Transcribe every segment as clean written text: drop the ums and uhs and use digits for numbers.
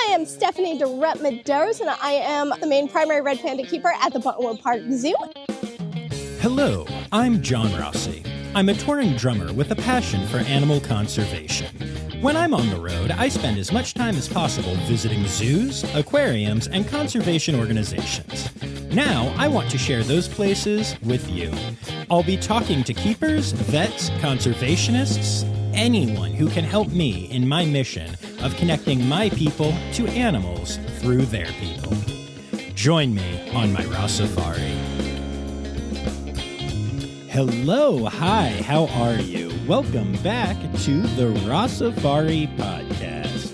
I am Stephanie Durette-Medeiros, and I am the main primary red panda keeper at the Buttonwood Park Zoo. Hello, I'm John Rossi. I'm a touring drummer with a passion for animal conservation. When I'm on the road, I spend as much time as possible visiting zoos, aquariums, and conservation organizations. Now, I want to share those places with you. I'll be talking to keepers, vets, conservationists, anyone who can help me in my mission of connecting my people to animals through their people. Join me on my Rossifari. Hello, hi, how are you? Welcome back to the Rossifari podcast.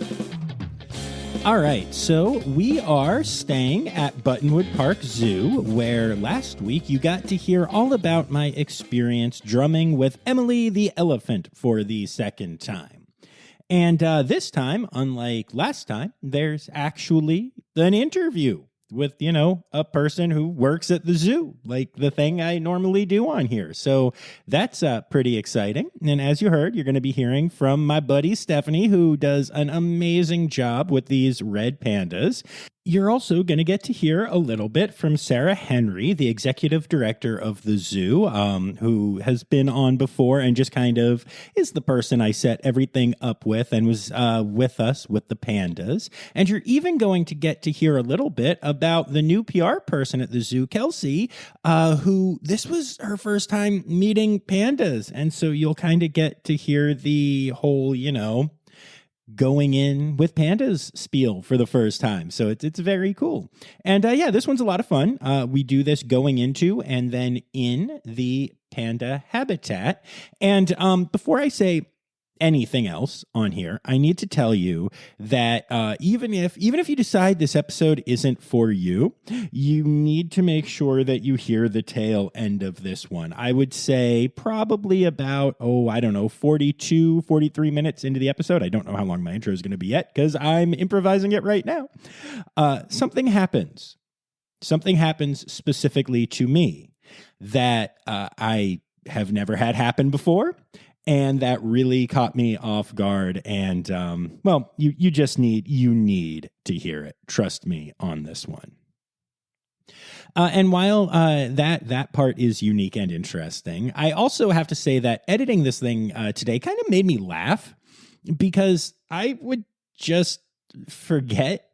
All right, so we are staying at Buttonwood Park Zoo, where last week you got to hear all about my experience drumming with Emily the elephant for the second time. And this time, unlike last time, there's actually an interview with, a person who works at the zoo, like the thing I normally do on here. So that's pretty exciting. And as you heard, you're going to be hearing from my buddy Stephanie, who does an amazing job with these red pandas. You're also going to get to hear a little bit from Sarah Henry, the executive director of the zoo, who has been on before and just kind of is the person I set everything up with and was with us with the pandas. And you're even going to get to hear a little bit about the new PR person at the zoo, Kelsey, who this was her first time meeting pandas. And so you'll kind of get to hear the whole, going in with pandas spiel for the first time. So it's very cool. And this one's a lot of fun. We do this going into and then in the panda habitat. And before I say anything else on here, I need to tell you that even if you decide this episode isn't for you, you need to make sure that you hear the tail end of this one. I would say probably about, 42, 43 minutes into the episode. I don't know how long my intro is going to be yet because I'm improvising it right now. Something happens. Something happens specifically to me that I have never had happen before. And that really caught me off guard. And, you need to hear it. Trust me on this one. And while that part is unique and interesting, I also have to say that editing this thing today kind of made me laugh because I would just forget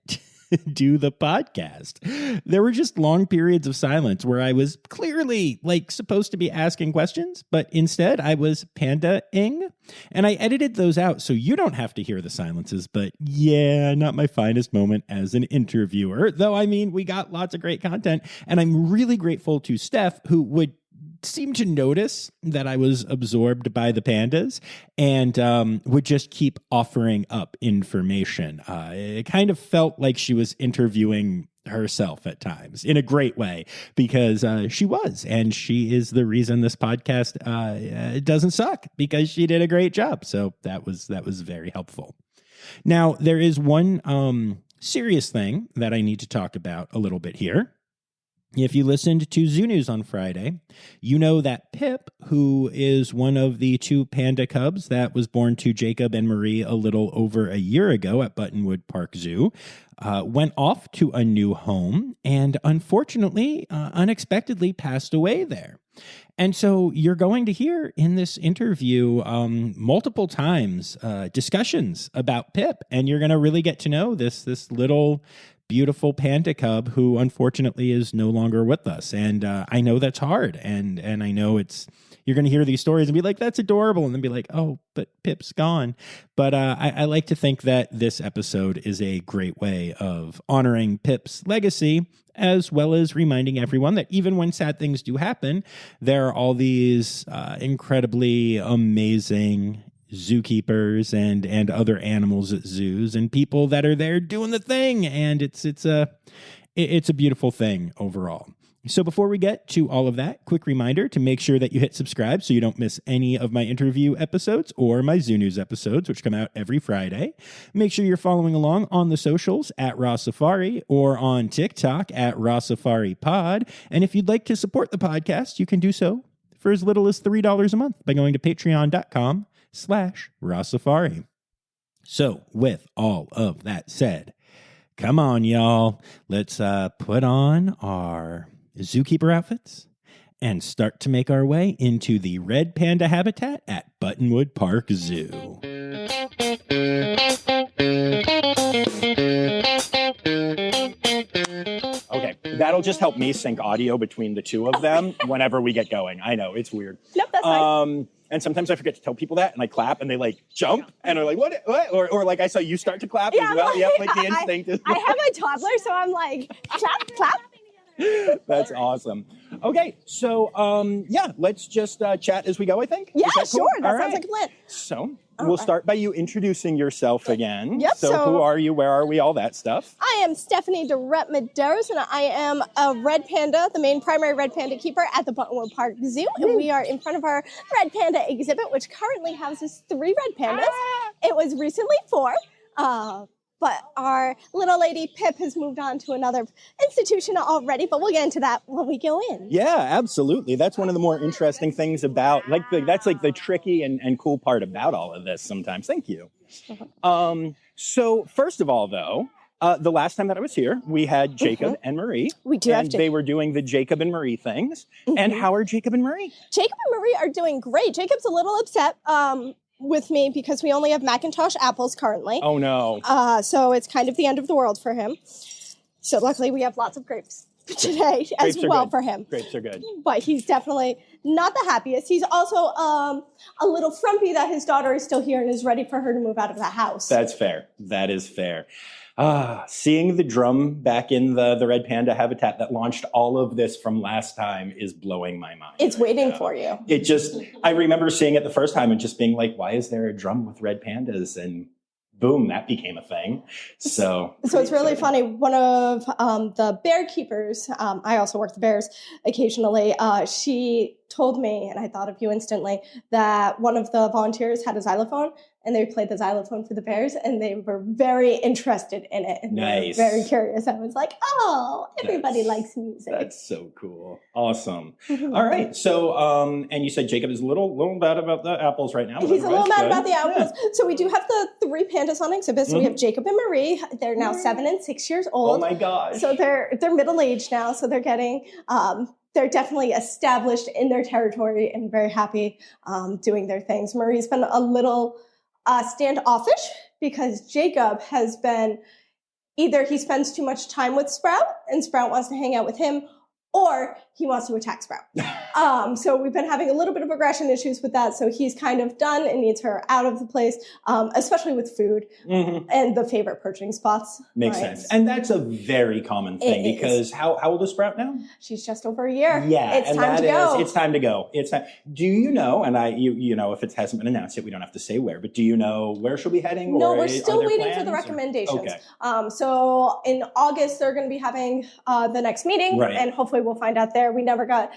do the podcast. There were just long periods of silence where I was clearly supposed to be asking questions, but instead I was panda-ing, and I edited those out so you don't have to hear the silences. But yeah, not my finest moment as an interviewer, though. We got lots of great content, and I'm really grateful to Steph, who would seem to notice that I was absorbed by the pandas and would just keep offering up information. It kind of felt like she was interviewing herself at times in a great way because she was, and she is the reason this podcast doesn't suck, because she did a great job. So that was very helpful. Now, there is one serious thing that I need to talk about a little bit here. If you listened to Zoo News on Friday, you know that Pip, who is one of the two panda cubs that was born to Jacob and Marie a little over a year ago at Buttonwood Park Zoo, went off to a new home and unfortunately, unexpectedly passed away there. And so you're going to hear in this interview multiple times discussions about Pip, and you're going to really get to know this little beautiful panda cub who unfortunately is no longer with us. And I know that's hard. And I know you're going to hear these stories and be like, that's adorable. And then be like, oh, but Pip's gone. But I like to think that this episode is a great way of honoring Pip's legacy, as well as reminding everyone that even when sad things do happen, there are all these incredibly amazing zookeepers and other animals at zoos and people that are there doing the thing. And it's a beautiful thing overall. So before we get to all of that, quick reminder to make sure that you hit subscribe so you don't miss any of my interview episodes or my Zoo News episodes, which come out every Friday. Make sure you're following along on the socials at Rossifari or on TikTok at Rossifari Pod. And if you'd like to support the podcast, you can do so for as little as $3 a month by going to patreon.com/Rossifari. So with all of that said, Come on, y'all. Let's put on our zookeeper outfits and start to make our way into the red panda habitat at Buttonwood Park Zoo. Okay, that'll just help me sync audio between the two of them whenever we get going. I know, it's weird. Nope, that's fine. And sometimes I forget to tell people that, and I clap, and they like jump, and are like, "What?" Or like I saw you start to clap as well. Yep, like the instinct is. I have a toddler, so I'm like, clap, clap. That's awesome. Okay, so yeah, let's just chat as we go, I think. Yeah, cool? Sure. That All sounds right. like a plan. So we'll start by you introducing yourself again. Yep, So who are you? Where are we? All that stuff. I am Stephanie Durette-Medeiros, and I am a red panda, the main primary red panda keeper at the Buttonwood Park Zoo. And we are in front of our red panda exhibit, which currently houses 3 red pandas. It was recently 4. But our little lady Pip has moved on to another institution already, but we'll get into that when we go in. Yeah, absolutely. That's one of the more interesting things about, that's like the tricky and cool part about all of this sometimes. Thank you. So first of all, though, the last time that I was here, we had Jacob and Marie. We do have to. They were doing the Jacob and Marie things. And how are Jacob and Marie? Jacob and Marie are doing great. Jacob's a little upset with me because we only have Macintosh apples currently. Oh, no. So it's kind of the end of the world for him. So luckily we have lots of grapes today as well for him. Grapes are good. But he's definitely not the happiest. He's also a little frumpy that his daughter is still here and is ready for her to move out of the house. That's fair. That is fair. Seeing the drum back in the red panda habitat that launched all of this from last time is blowing my mind. It's waiting for you. I remember seeing it the first time and just being like, why is there a drum with red pandas? And boom, that became a thing. So it's really funny. One of the bear keepers, I also work the bears occasionally, she told me, and I thought of you instantly, that one of the volunteers had a xylophone and they played the xylophone for the bears and they were very interested in it. And nice. They were very curious. I was like, oh, everybody likes music. That's so cool. Awesome. All right. So, and you said Jacob is a little mad about the apples right now. He's a little mad about the apples. Yeah. So we do have the 3 pandas on exhibit. So we have Jacob and Marie. They're now 7 and 6 years old. Oh my gosh. So they're middle-aged now. So they're getting, they're definitely established in their territory and very happy doing their things. Marie's been a little standoffish because Jacob has been, either he spends too much time with Sprout and Sprout wants to hang out with him, or he wants to attack Sprout. So we've been having a little bit of aggression issues with that. So he's kind of done and needs her out of the place, especially with food and the favorite perching spots. Makes sense. And that's a very common thing because how old is Sprout now? She's just over a year. Yeah. It's time to go. It's time to go. Do you know, and you know, if it hasn't been announced yet, we don't have to say where, but do you know where she'll be heading? No, we're still waiting for the recommendations. Okay. So in August, they're going to be having the next meeting and hopefully we'll find out there. We never got,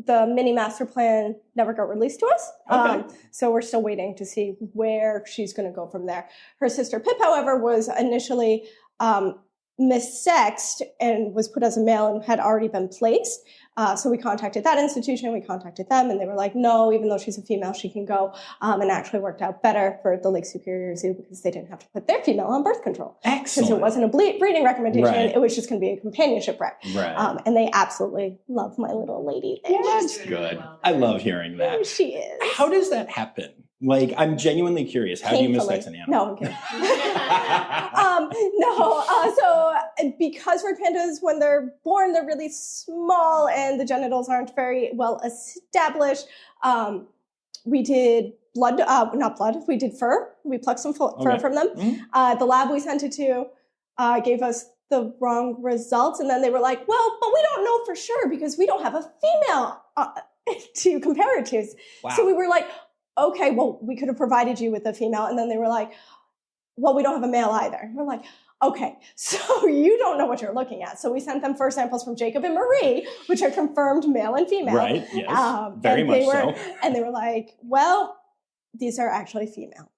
the mini master plan never got released to us. So we're still waiting to see where she's going to go from there. Her sister Pip, however, was initially missexed and was put as a male and had already been placed. So we contacted that institution, we contacted them, and they were like, no, even though she's a female, she can go. And actually worked out better for the Lake Superior Zoo because they didn't have to put their female on birth control. Excellent. Because it wasn't a breeding recommendation, it was just going to be a companionship rec. And they absolutely love my little lady there. That's good. I love hearing that. She is. How does that happen? Like, I'm genuinely curious. How do you missex an animal? No, I'm kidding. So because red pandas, when they're born, they're really small and the genitals aren't very well established. We did we did fur. We plucked some fur from them. The lab we sent it to gave us the wrong results. And then they were like, well, but we don't know for sure because we don't have a female to compare it to. Wow. So we were like, okay, well, we could have provided you with a female. And then they were like, well, we don't have a male either. And we're like, okay, so you don't know what you're looking at. So we sent them fur samples from Jacob and Marie, which are confirmed male and female. Right, yes, very much so. And they were like, well, these are actually female.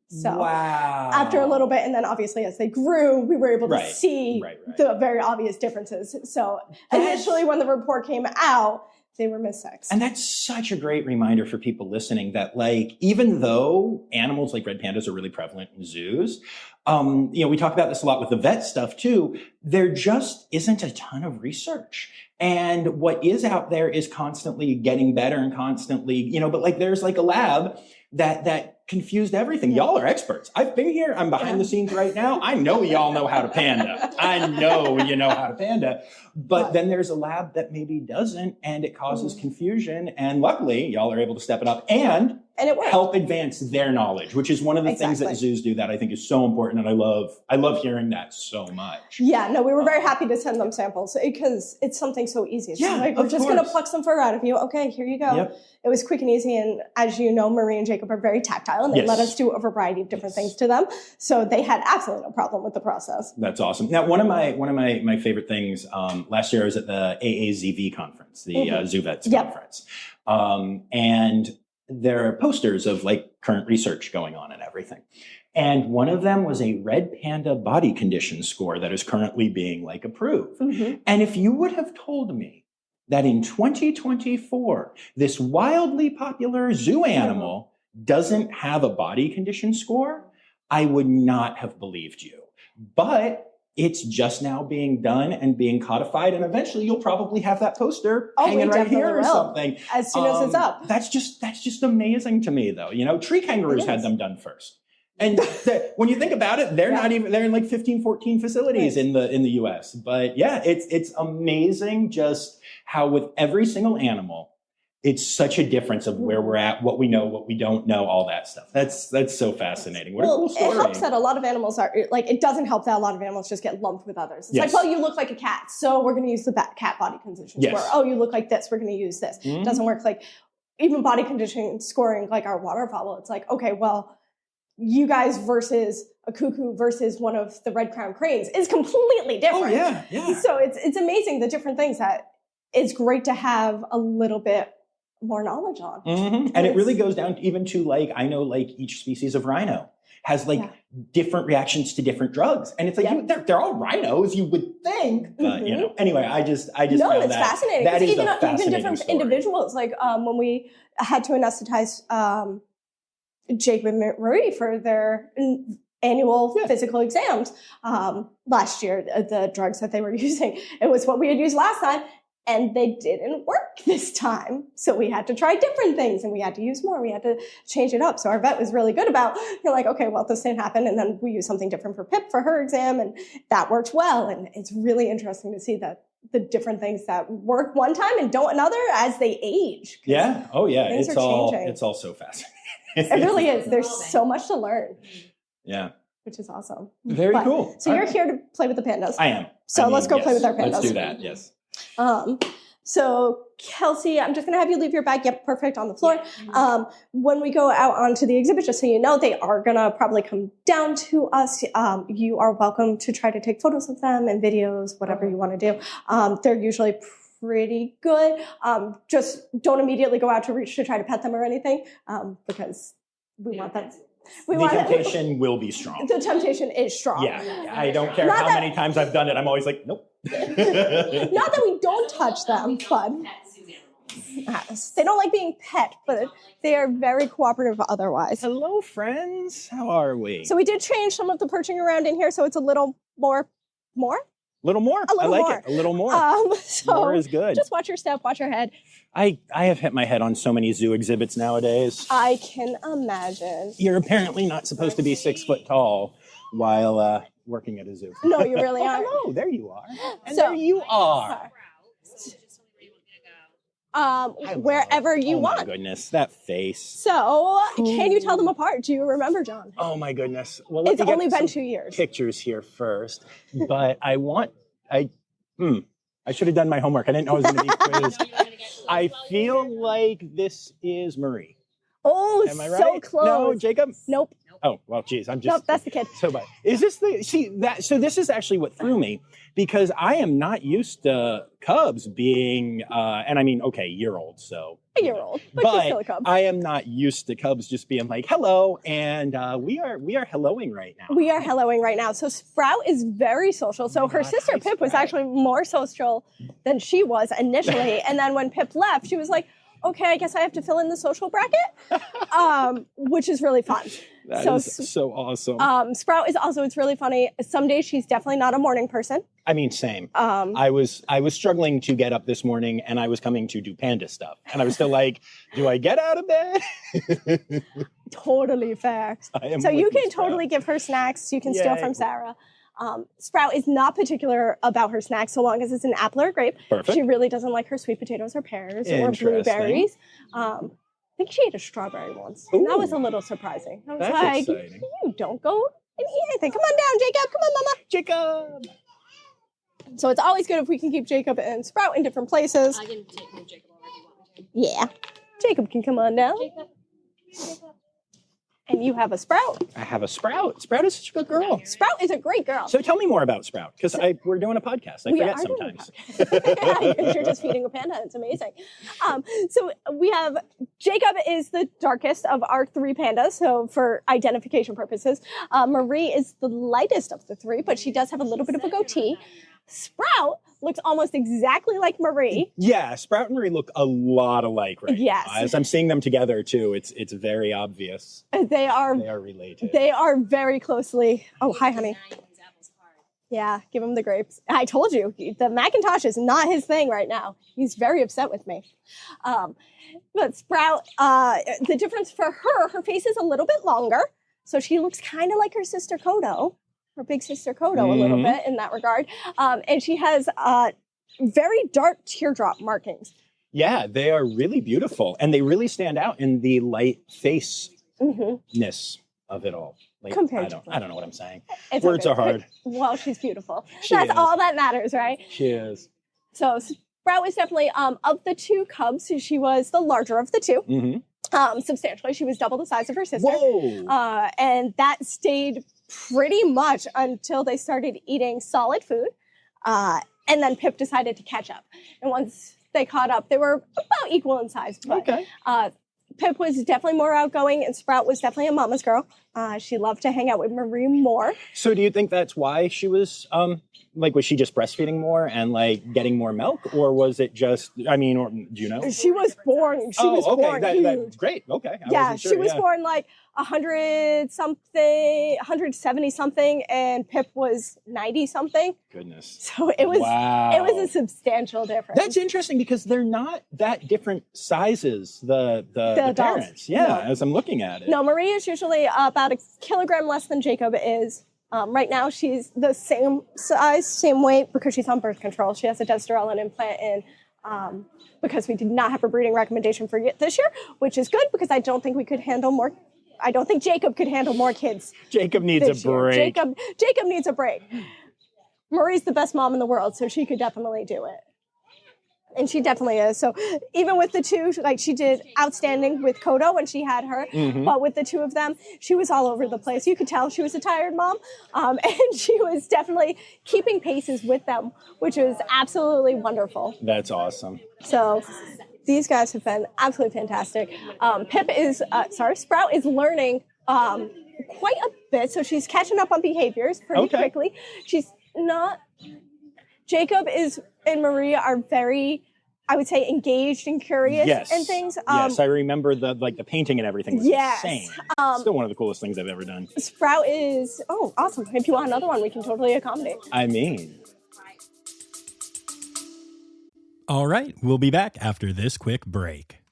So after a little bit, and then obviously as they grew, we were able to see the very obvious differences. So initially when the report came out, They were missexed. And that's such a great reminder for people listening that, like, even though animals like red pandas are really prevalent in zoos, we talk about this a lot with the vet stuff too, there just isn't a ton of research. And what is out there is constantly getting better and constantly, but like there's like a lab that confused everything. Y'all are experts. I've been here. I'm behind the scenes right now. I know y'all know how to panda. I know you know how to panda. But then there's a lab that maybe doesn't, and it causes confusion. And luckily, y'all are able to step it up and it help advance their knowledge, which is one of the things that zoos do that I think is so important. And I love hearing that so much. Yeah, no, we were very happy to send them samples because it's something so easy. It's like, we're just going to pluck some fur out of you. Okay, here you go. Yep. It was quick and easy. And as you know, Marie and Jacob are very tactile, and they let us do a variety of different things to them. So they had absolutely no problem with the process. That's awesome. Now, one of my favorite things, last year I was at the AAZV conference, the Zoo Vets conference. And there are posters of like current research going on and everything. And one of them was a red panda body condition score that is currently being like approved. And if you would have told me that in 2024, this wildly popular zoo animal doesn't have a body condition score, I would not have believed you. But it's just now being done and being codified, and eventually you'll probably have that poster hanging right here or something. As soon as it's up. That's just amazing to me, though. Tree kangaroos had them done first. And when you think about it, they're they're in like 15, 14 facilities in the US. But yeah, it's amazing just how with every single animal, it's such a difference of where we're at, what we know, what we don't know, all that stuff. That's so fascinating. What a cool story. It helps that a lot of animals are, like, it doesn't help that a lot of animals just get lumped with others. It's like, well, you look like a cat, so we're going to use the cat body condition score. Oh, you look like this, we're going to use this. It doesn't work like, even body condition scoring, like our waterfowl, it's like, okay, well, you guys versus a cuckoo versus one of the red-crowned cranes is completely different. Oh, yeah. So it's amazing, the different things that it's great to have a little bit more knowledge on. And it really goes down even to, like, I know, like, each species of rhino has like different reactions to different drugs. And it's like, they're all rhinos, you would think. But, anyway, I just found it's fascinating. That is even, a fascinating even different story. individuals, like when we had to anesthetize Jacob and Marie for their annual physical exams last year, the drugs that they were using, it was what we had used last time. And they didn't work this time. So we had to try different things, and we had to use more. We had to change it up. So our vet was really good about, like, okay, well, this didn't happen. And then we use something different for Pip for her exam. And that worked well. And it's really interesting to see that the different things that work one time and don't another as they age. Yeah. Oh, yeah. It's all so fascinating. It really is. There's so much to learn. Yeah. Which is awesome. Very cool. So you're here to play with the pandas. I am. So let's go play with our pandas. Let's do that. Yes. So Kelsey, I'm just going to have you leave your bag. Yep, perfect, on the floor. When we go out onto the exhibit, just so you know, they are going to probably come down to us. You are welcome to try to take photos of them and videos, whatever you want to do. They're usually pretty good. Just don't immediately go out to reach to try to pet them or anything, because we want them. The temptation will be strong. The temptation is strong. Yeah. I don't care how many times I've done it. I'm always like, nope. Not that we don't touch them, but they don't like being pet, but they are very cooperative otherwise. Hello, friends. How are we? So we did change some of the perching around in here, so it's a little more? Little more. A little I like more. it. A little more. So more is good. Just watch your step, watch your head. I have hit my head on so many zoo exhibits nowadays. I can imagine. You're apparently not supposed to be 6 foot tall while working at a zoo. No, you really aren't. Hello, there you are. And there you are. Wherever you want. Oh my goodness, that face. So, can you tell them apart? Do you remember, John? Oh my goodness. Well, it's only been 2 years. Pictures here first, but I should have done my homework. I didn't know I was going to be quizzed. I feel like this is Marie. Oh, am I right? So close. No, Jacob? Nope. Oh, well, geez, I'm just... Nope, that's the kid. So bad. Is this so this is actually what threw me, because I am not used to cubs being, and I mean, okay, year old, so... year-old, but she's still a cub. I am not used to cubs just being like, hello, and we are helloing right now. We are helloing right now. So Sprout is very social. So her sister Pip was actually more social than she was initially. And then when Pip left, she was like, okay, I guess I have to fill in the social bracket, which is really fun. That is so awesome. Sprout is also, it's really funny. Some days she's definitely not a morning person. I mean, same. I was struggling to get up this morning, and I was coming to do panda stuff. And I was still like, do I get out of bed? Totally fair. So you can totally give her snacks. You can steal from Sarah. Sprout is not particular about her snacks so long as it's an apple or a grape. Perfect. She really doesn't like her sweet potatoes or pears or blueberries. I think she ate a strawberry once. And that was a little surprising. I was like, exciting. You don't go and eat anything. Come on down, Jacob. Come on, Mama. Jacob. So it's always good if we can keep Jacob and Sprout in different places. I can take home Jacob already want me to. Yeah. Jacob can come on down. Jacob. And you have a Sprout. I have a Sprout. Sprout is such a good girl. Sprout is a great girl. So tell me more about Sprout, because we're doing a podcast. I forget sometimes. You're just feeding a panda. It's amazing. So we have Jacob is the darkest of our three pandas. So for identification purposes, Marie is the lightest of the three, but she does have a little bit of a goatee. Sprout looks almost exactly like Marie. Yeah, Sprout and Marie look a lot alike right Yes. now. As I'm seeing them together too, it's very obvious. They are related. They are very closely. Oh, hi, honey. Yeah, give him the grapes. I told you, the Macintosh is not his thing right now. He's very upset with me. But Sprout, the difference for her face is a little bit longer. So she looks kind of like her sister Kodo. Her big sister Kodo a little bit in that regard. And she has very dark teardrop markings. Yeah, they are really beautiful. And they really stand out in the light face-ness of it all. Like, I don't know what I'm saying. Words are hard. Well, she's beautiful. That's all that matters, right? She is. So Sprout was definitely, of the two cubs, she was the larger of the two. Substantially. She was double the size of her sister. Whoa. And that stayed pretty much until they started eating solid food. And then Pip decided to catch up. And once they caught up, they were about equal in size. But, Pip was definitely more outgoing, and Sprout was definitely a mama's girl. She loved to hang out with Marie more. So do you think that's why she was, was she just breastfeeding more and, like, getting more milk? Or was it just, or do you know? She was born. She was born huge. That's great. Okay. She was born, like, 100-something, 170-something, and Pip was 90-something. Goodness. So it was a substantial difference. That's interesting because they're not that different sizes, the parents. Yeah, no. As I'm looking at it. No, Marie is usually about a kilogram less than Jacob is. Right now, she's the same size, same weight, because she's on birth control. She has a desterelin implant in because we did not have a breeding recommendation for this year, which is good because I don't think we could handle more. I don't think Jacob could handle more kids. Jacob needs a break. Jacob needs a break. Marie's the best mom in the world, so she could definitely do it. And she definitely is. So even with the two, like, she did outstanding with Kodo when she had her. But with the two of them, she was all over the place. You could tell she was a tired mom. And she was definitely keeping paces with them, which was absolutely wonderful. That's awesome. So these guys have been absolutely fantastic. Sprout is learning quite a bit. So she's catching up on behaviors pretty quickly. She's not... Jacob and Marie are very, I would say, engaged and curious and things. Yes, I remember the painting and everything was insane. Still one of the coolest things I've ever done. Sprout is, awesome. If you want another one, we can totally accommodate. All right, we'll be back after this quick break.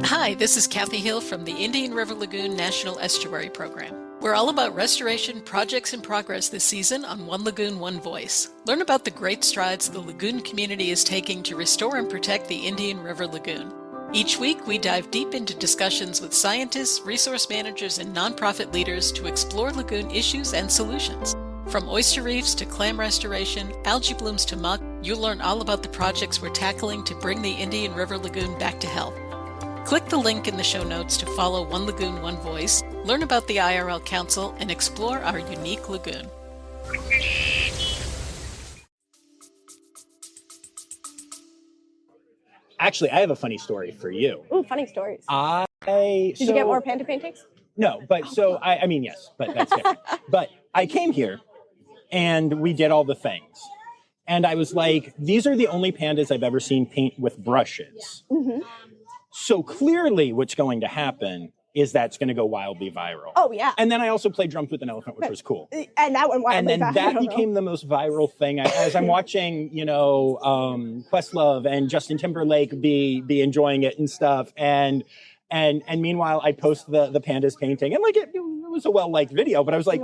Hi, this is Kathy Hill from the Indian River Lagoon National Estuary Program. We're all about restoration projects in progress this season on One Lagoon, One Voice. Learn about the great strides the lagoon community is taking to restore and protect the Indian River Lagoon. Each week, we dive deep into discussions with scientists, resource managers, and nonprofit leaders to explore lagoon issues and solutions. From oyster reefs to clam restoration, algae blooms to muck, you'll learn all about the projects we're tackling to bring the Indian River Lagoon back to health. Click the link in the show notes to follow One Lagoon, One Voice, learn about the IRL Council, and explore our unique lagoon. actually, I have a funny story for you. Ooh, funny stories. Did you get more panda paintings? No, but I mean, yes, but that's different. But I came here and we did all the things. And I was like, these are the only pandas I've ever seen paint with brushes. Mm-hmm. So clearly what's going to happen is that's going to go wildly viral. Oh, yeah. And then I also played drums with an elephant, which was cool. And that went wildly viral. And then that became the most viral thing. As I'm watching, Questlove and Justin Timberlake be enjoying it and stuff. And meanwhile, I post the pandas painting. And like, it was a well-liked video, but I was like,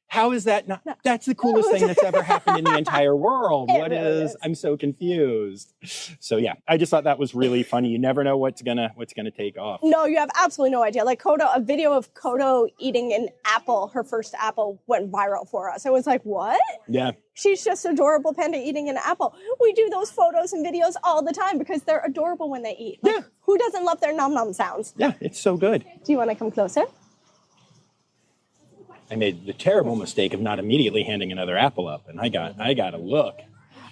how is that not? No. That's the coolest thing that's ever happened in the entire world. I'm so confused. So yeah, I just thought that was really funny. You never know what's gonna take off. No, you have absolutely no idea. Like a video of Kodo eating an apple, her first apple, went viral for us. I was like, what? Yeah. She's just adorable panda eating an apple. We do those photos and videos all the time because they're adorable when they eat. Like, who doesn't love their nom nom sounds? Yeah, it's so good. Do you want to come closer? I made the terrible mistake of not immediately handing another apple up, and I got to look.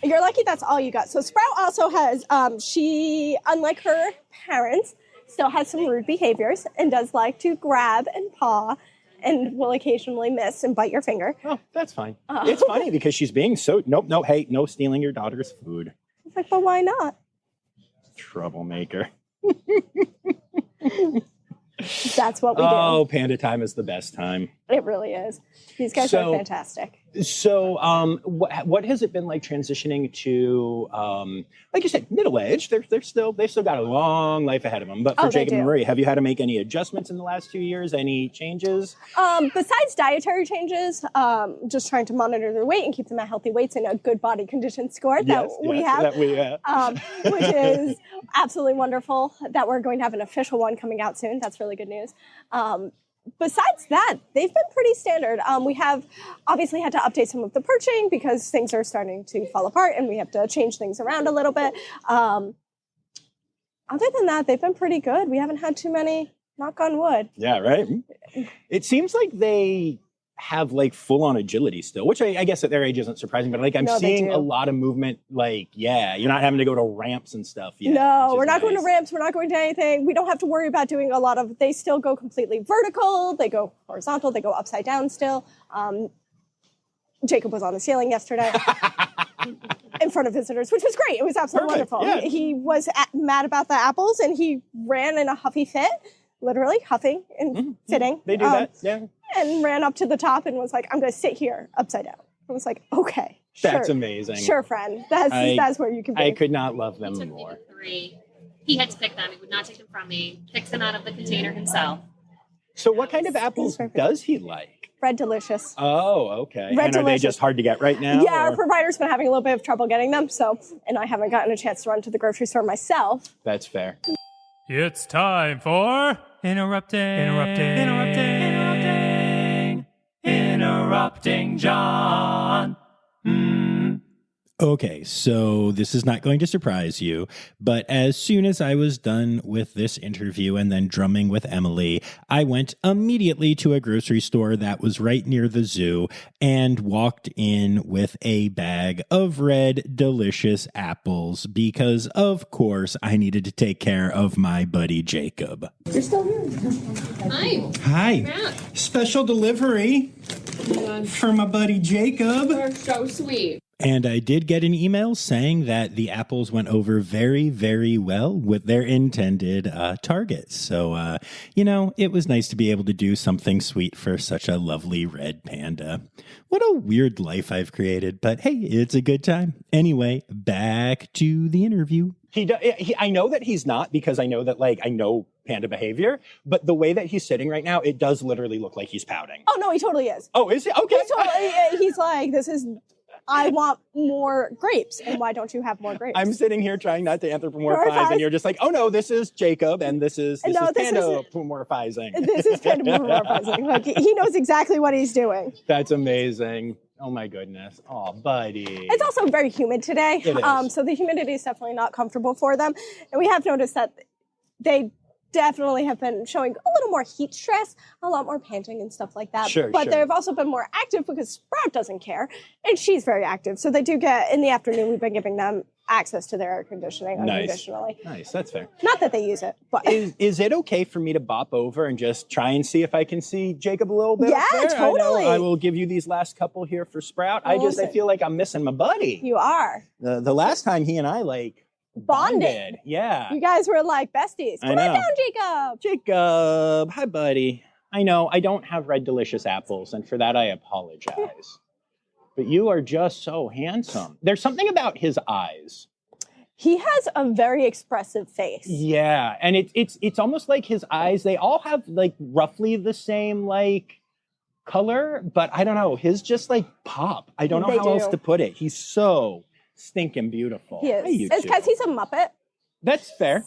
You're lucky that's all you got. So Sprout also has, she, unlike her parents, still has some rude behaviors and does like to grab and paw and will occasionally miss and bite your finger. Oh, that's fine. It's funny because she's being so, hey, no stealing your daughter's food. It's like, but why not? Troublemaker. That's what we do. Oh, panda time is the best time. It really is. These guys are fantastic. So, what has it been like transitioning to, like you said, middle age? They've still got a long life ahead of them. But for Jacob and Marie, have you had to make any adjustments in the last 2 years? Any changes? Besides dietary changes, just trying to monitor their weight and keep them at healthy weights and a good body condition score that we have, which is absolutely wonderful. That we're going to have an official one coming out soon. That's really good news. Besides that, they've been pretty standard. We have obviously had to update some of the perching because things are starting to fall apart and we have to change things around a little bit. Other than that, they've been pretty good. We haven't had too many, knock on wood. Yeah, right? It seems like they have like full-on agility still, which I guess at their age isn't surprising, but like I'm seeing a lot of movement. Like, you're not having to go to ramps and stuff yet. No, we're not going to ramps. We're not going to anything. We don't have to worry about doing a lot of, they still go completely vertical. They go horizontal. They go upside down still. Jacob was on the ceiling yesterday in front of visitors, which was great. It was absolutely wonderful. Yeah. He was mad about the apples and he ran in a huffy fit, literally huffing and fitting. They do that, yeah. And ran up to the top and was like, I'm going to sit here upside down. I was like, okay, sure. That's amazing. Sure, friend. That's where you can be. I could not love them more. Me to 3. He had to pick them. He would not take them from me. Picks them out of the container himself. So what kind of apples does he like? Red Delicious. Oh, okay. Red and Delicious. Are they just hard to get right now? Yeah, our provider's been having a little bit of trouble getting them, and I haven't gotten a chance to run to the grocery store myself. That's fair. It's time for Interrupting John. Okay, so this is not going to surprise you, but as soon as I was done with this interview and then drumming with Emily, I went immediately to a grocery store that was right near the zoo and walked in with a bag of red, delicious apples because, of course, I needed to take care of my buddy Jacob. You're still here. Hi. Hi. Yeah. Special delivery for my buddy Jacob. You're so sweet. And I did get an email saying that the apples went over very, very well with their intended targets. So, it was nice to be able to do something sweet for such a lovely red panda. What a weird life I've created, but hey, it's a good time. Anyway, back to the interview. I know that he's not because I know that, I know panda behavior, but the way that he's sitting right now, it does literally look like he's pouting. Oh, no, he totally is. Oh, is he? Okay. He's like, I want more grapes, and why don't you have more grapes? I'm sitting here trying not to anthropomorphize, and you're just like, oh no, this is Jacob, and this is pandapomorphizing. This is pandapomorphizing. He knows exactly what he's doing. That's amazing. Oh my goodness. Oh, buddy. It's also very humid today, It is. so the humidity is definitely not comfortable for them, and we have noticed that they definitely have been showing a little more heat stress, a lot more panting and stuff like that. But they've also been more active because Sprout doesn't care, and she's very active. So they do get, in the afternoon, we've been giving them access to their air conditioning unconditionally. Nice. That's fair. Not that they use it, but Is it okay for me to bop over and just try and see if I can see Jacob a little bit? Yeah, up there? totally. I will give you these last couple here for Sprout. I feel like I'm missing my buddy. you are The last time he and I bonded. Yeah. You guys were like besties. Come I on know. down, Jacob. Jacob, hi buddy. I know I don't have red delicious apples, and for that I apologize. But you are just so handsome. There's something about his eyes. He has a very expressive face. Yeah, and it's almost like his eyes, they all have like roughly the same like color, but I don't know, his just like pop. I don't know how else to put it. He's so stinking beautiful. He is. Hey, you It's two. because he's a Muppet. That's fair.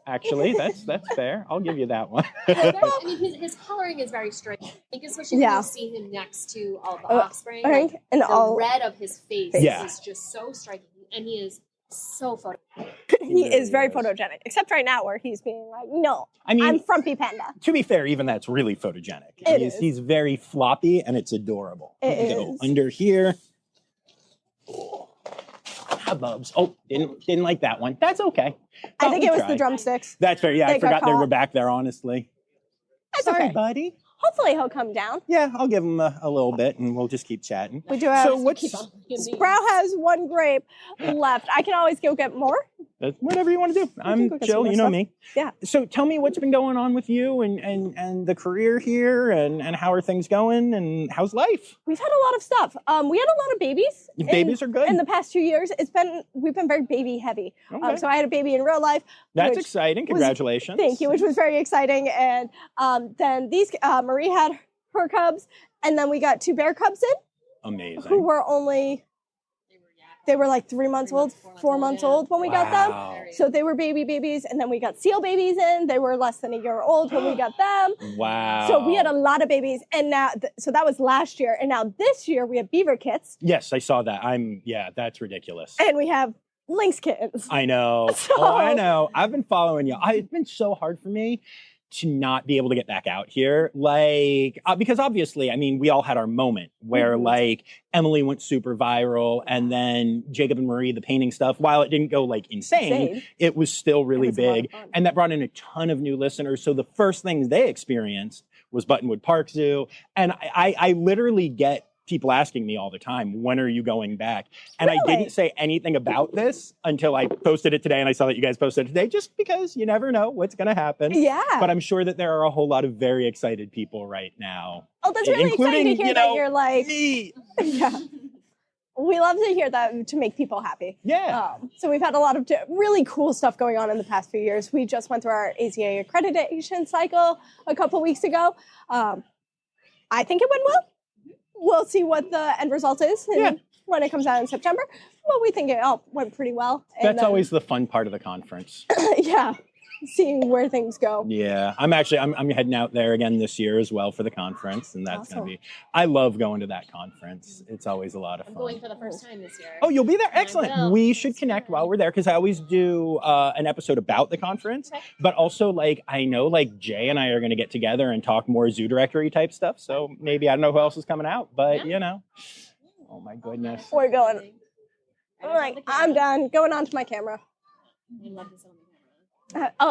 Actually, that's fair. I'll give you that one. I mean, his coloring is very striking. I think especially when you see him next to all the offspring. Like, and the red of his face is just so striking. And he is so photogenic. He is very photogenic, except right now where he's being like, no, I mean, I'm frumpy panda. To be fair, even that's really photogenic. He's very floppy and it's adorable. Go under here. Hubbubs. Oh, didn't like that one. That's okay. I think it was the drumsticks. That's fair. Yeah, I They got forgot they were caught. back there, honestly. That's Sorry, okay. buddy. Hopefully he'll come down. Yeah, I'll give him a little bit and we'll just keep chatting. We do have. So what's Sprout has one grape left. I can always go get more. whatever you want to do. I'm go get chill, some you know stuff. me. Yeah. So tell me what's been going on with you and the career here and how are things going and how's life? We've had a lot of stuff. We had a lot of babies. Babies are good. In the past 2 years, we've been very baby heavy. Okay. So I had a baby in real life. That's which exciting. Congratulations. Thank you, which was very exciting. And then Marie had her cubs, and then we got 2 bear cubs in, Amazing. who were only, they were like 3 months old, 4 months old when we got them. So they were babies, and then we got seal babies in. They were less than a year old when we got them. Wow. So we had a lot of babies, and now, so that was last year, and now this year we have beaver kits, Yes, I saw that. That's ridiculous. and we have lynx kittens. I know. I know. I've been following you. It's been so hard for me to not be able to get back out here. Like, because obviously, I mean, we all had our moment where like Emily went super viral and then Jacob and Marie, the painting stuff, while it didn't go like insane. It was still really big. And that brought in a ton of new listeners. So the first things they experienced was Buttonwood Park Zoo. And I literally get people asking me all the time, when are you going back? And I didn't say anything about this until I posted it today and I saw that you guys posted it today, just because you never know what's going to happen. Yeah. But I'm sure that there are a whole lot of very excited people right now. Oh, that's really exciting to hear that you're like, me. Yeah. We love to hear that to make people happy. Yeah. So we've had a lot of really cool stuff going on in the past few years. We just went through our AZA accreditation cycle a couple weeks ago. I think it went well. We'll see what the end result is when it comes out in September. Well, we think it all went pretty well. That's always the fun part of the conference. Yeah. Seeing where things go. Yeah, I'm heading out there again this year as well for the conference, and that's going to be. I love going to that conference. It's always a lot of fun. I'm going for the first time this year. Oh, you'll be there. Excellent. We should connect while we're there because I always do an episode about the conference, but also like I know like Jay and I are going to get together and talk more zoo directory type stuff. So maybe I don't know who else is coming out, but you know. Oh my goodness. We're going. I'm done. Going on to my camera. I love this on the camera.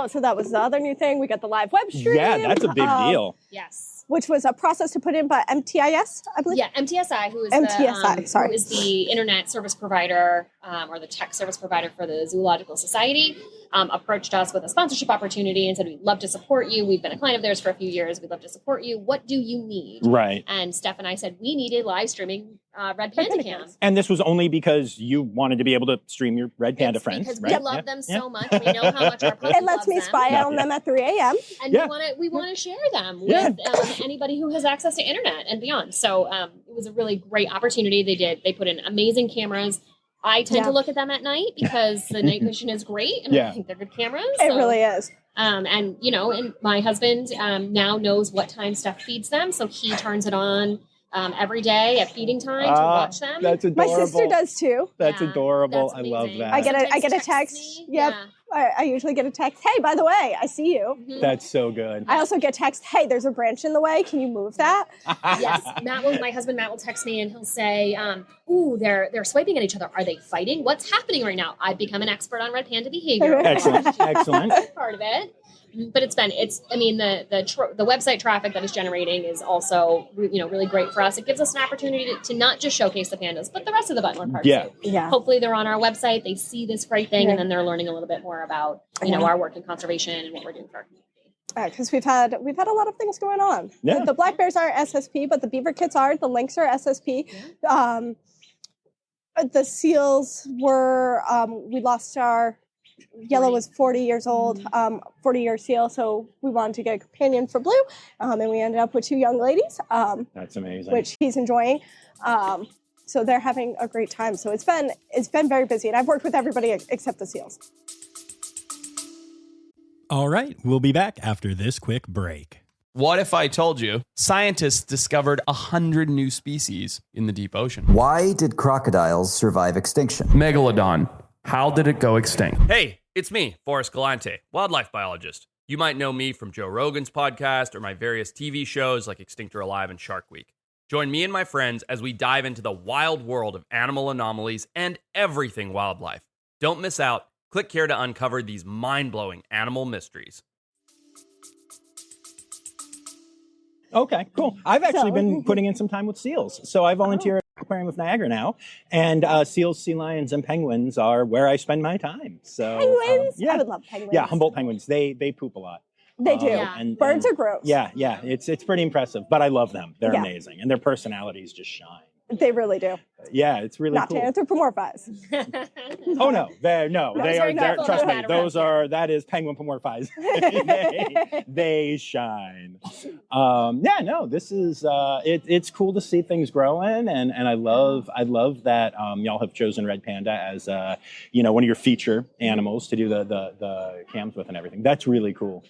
So that was the other new thing. We got the live web stream. Yeah, that's a big deal. Yes. Which was a process to put in by MTIS, I believe. Yeah, MTSI, who is who is the internet service provider or the tech service provider for the Zoological Society, approached us with a sponsorship opportunity and said, we'd love to support you. We've been a client of theirs for a few years. We'd love to support you. What do you need? Right. And Steph and I said, we needed live streaming Red Panda Cam. And this was only because you wanted to be able to stream your Red Panda friends, because right? we love them so much. We know how much our puppy It lets me loves spy them. on them at 3 a.m. And we want to share them with anybody who has access to internet and beyond. So it was a really great opportunity. They put in amazing cameras. I tend to look at them at night because the night vision is great, and I think they're good cameras. It really is. And my husband now knows what time Steph feeds them, so he turns it on every day at feeding time to watch them. That's adorable. My sister does too. That's adorable. That's I love amazing. that. I get a text. Me. Yep. I usually get a text, hey, by the way, I see you. That's so good. I also get text, hey, there's a branch in the way. Can you move that? Yes, my husband Matt will text me and he'll say, ooh, they're swiping at each other. Are they fighting? What's happening right now? I've become an expert on red panda behavior. Excellent. Part of it. But the website traffic that it's generating is also, really great for us. It gives us an opportunity to not just showcase the pandas, but the rest of the Buttonwood Park Zoo. Yeah. Hopefully they're on our website, they see this great thing, and then they're learning a little bit more about, our work in conservation and what we're doing for our community. Because we've had a lot of things going on. Yeah. The black bears aren't SSP, but the beaver kits are. The lynx are SSP. Yeah. The seals were. We lost our yellow was 40 years old, 40-year seal. So we wanted to get a companion for Blue, and we ended up with 2 young ladies. That's amazing. Which he's enjoying. So they're having a great time. So it's been very busy, and I've worked with everybody except the seals. All right, we'll be back after this quick break. What if I told you scientists discovered 100 new species in the deep ocean? Why did crocodiles survive extinction? Megalodon. How did it go extinct? Hey, it's me, Forrest Galante, wildlife biologist. You might know me from Joe Rogan's podcast or my various TV shows like Extinct or Alive and Shark Week. Join me and my friends as we dive into the wild world of animal anomalies and everything wildlife. Don't miss out. Click here to uncover these mind-blowing animal mysteries. Okay, cool. I've actually been putting in some time with seals. So I volunteer at the Aquarium of Niagara now, and seals, sea lions, and penguins are where I spend my time. So Penguins? yeah. I would love penguins. Yeah, Humboldt penguins. They poop a lot. They do. And Birds are gross. Yeah. It's pretty impressive, but I love them. They're amazing, and their personalities just shine. They really do. Yeah, it's really Not cool. to anthropomorphize. Oh no, they are. Trust me, that is penguin-pomorphized. they shine. This is it's cool to see things growing, and I love that y'all have chosen red panda as one of your feature animals to do the cams with and everything. That's really cool.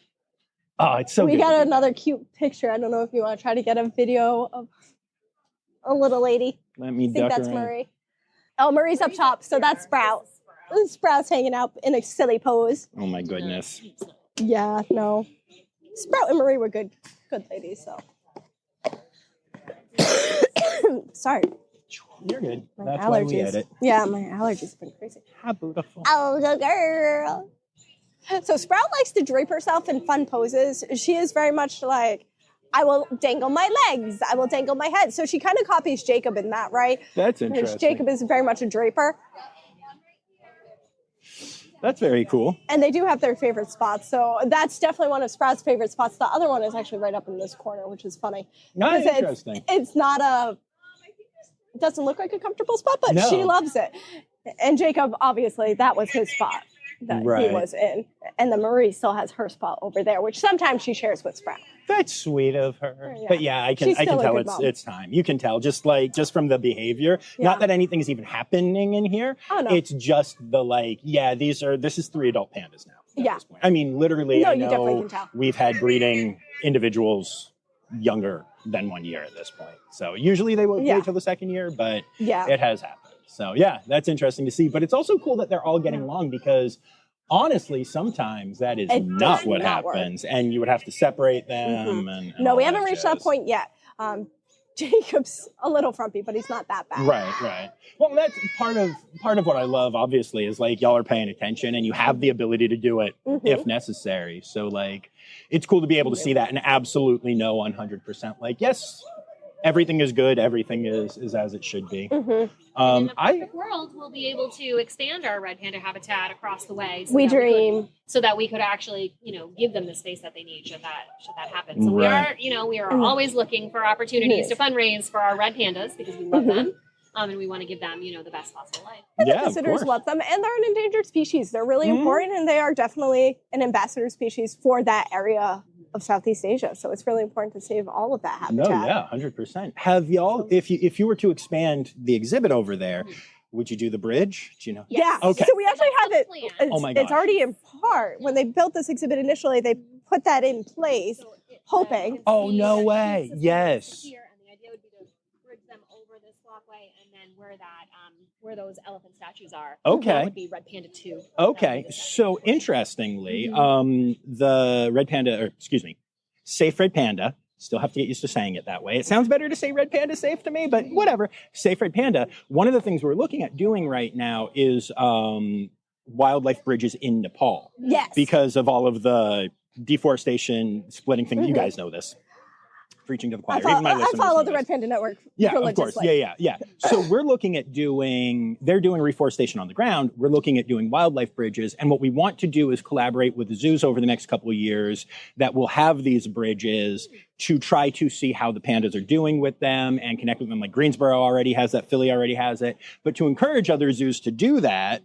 Oh, it's so. We got another cute picture. I don't know if you want to try to get a video of a little lady. Let me I think that's around. Murray. Oh, Murray's up top, so that's Sprout. Sprout's hanging out in a silly pose. Oh my goodness. Yeah, no. Sprout and Murray were good ladies, so. Sorry. You're good. My That's allergies. why we edit. Yeah, my allergies have been crazy. How beautiful. Oh, the girl. So Sprout likes to drape herself in fun poses. She is very much like, I will dangle my legs. I will dangle my head. So she kind of copies Jacob in that, right? That's interesting. Jacob is very much a draper. That's very cool. And they do have their favorite spots. So that's definitely one of Sprout's favorite spots. The other one is actually right up in this corner, which is funny. Not interesting. It's not it doesn't look like a comfortable spot, but she loves it. And Jacob, obviously, that was his spot that he was in. And then Marie still has her spot over there, which sometimes she shares with Sprout. That's sweet of her. Yeah. But yeah, I can tell it's time. You can tell just from the behavior. Yeah. Not that anything's even happening in here. Oh, no. It's just this is 3 adult pandas now. Yeah. I mean, literally, no, I you definitely know can tell. we've had breeding individuals younger than 1 year at this point. So usually they wait till the 2nd year, but it has happened. So yeah, that's interesting to see. But it's also cool that they're all getting along because honestly, sometimes that is not what happens, and you would have to separate them. And no, we haven't reached that point yet. Jacob's a little frumpy, but he's not that bad. Right. Well, that's part of what I love. Obviously, is like y'all are paying attention, and you have the ability to do it if necessary. So like, it's cool to be able to see that and absolutely know 100%. Like, yes, everything is good. Everything is as it should be. In the perfect world, we'll be able to expand our red panda habitat across the way. We dream. So that we could actually, give them the space that they need should that happen. So we are always looking for opportunities to fundraise for our red pandas because we love them. And we want to give them, the best possible life. And the visitors love them, and they're an endangered species. They're really important, and they are definitely an ambassador species for that area of Southeast Asia. So it's really important to save all of that habitat. No, yeah, 100%. Have y'all, if you were to expand the exhibit over there, would you do the bridge? Do you know? Yeah. Okay. So we actually have it. Oh my gosh. It's already in part. When they built this exhibit initially, they put that in place, hoping. Oh, no way. Yes. Here, and the idea would be to bridge them over this walkway and then and where those elephant statues are. Okay. That would be Red Panda 2. Okay. So interestingly, the Red Panda, Safe Red Panda, still have to get used to saying it that way. It sounds better to say Red Panda Safe to me, but whatever. Safe Red Panda. One of the things we're looking at doing right now is wildlife bridges in Nepal. Yes. Because of all of the deforestation, splitting things. You guys know this. Preaching to the choir. Even my I listeners follow know the this. Red Panda Network. Yeah, of course. Yeah. So we're looking at they're doing reforestation on the ground. We're looking at doing wildlife bridges. And what we want to do is collaborate with the zoos over the next couple of years that will have these bridges to try to see how the pandas are doing with them and connect with them. Like Greensboro already has that, Philly already has it. But to encourage other zoos to do that,